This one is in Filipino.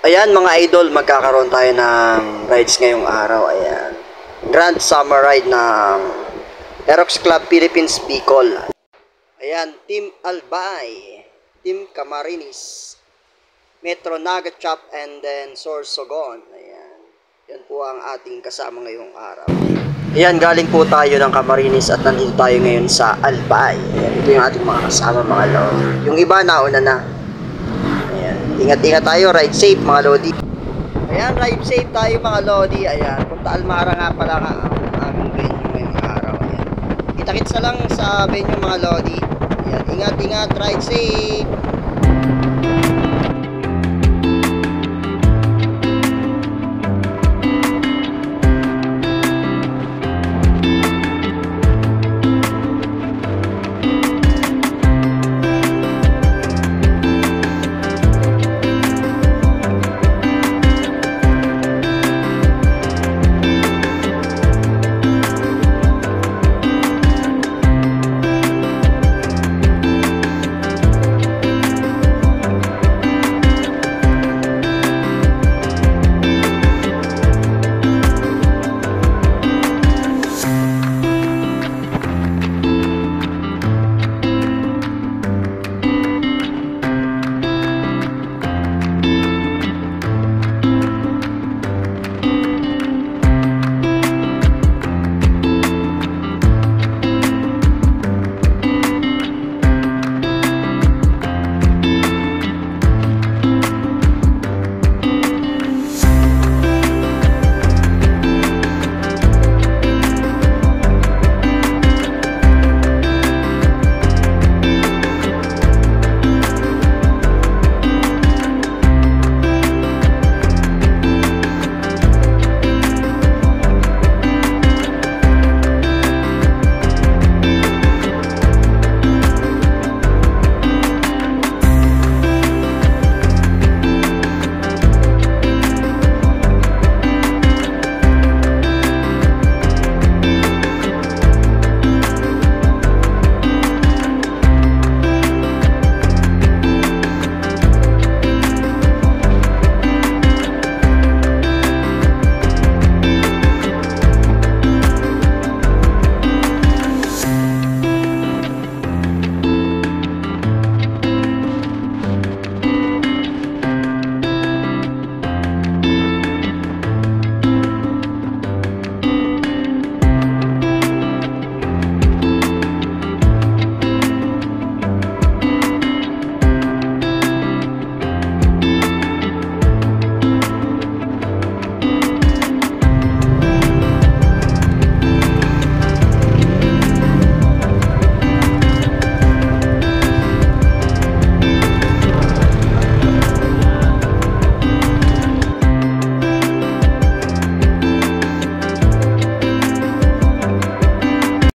Ayan mga idol, magkakaroon tayo ng rides ngayong araw. Ayan. Grand Summer Ride ng Aerox Club Philippines Bicol. Ayan, Team Albay, Team Camarines, Metro Nugget Chop, and then Sorsogon. Ayan. Yan po ang ating kasama ngayong araw. Ayan, galing po tayo ng Camarines at nandito tayo ngayon sa Albay. Ayan, ito yung ating mga kasama mga lodi. Yung iba nauna na. Ayan, ingat-ingat tayo, ride safe mga lodi. Ayan, ride safe tayo mga lodi. Ayan, Punta Almara nga pala ang aming venue ngayong araw. Ayan. Kita-kits na lang sa venue mga lodi. Ayan, ingat-ingat, ride safe.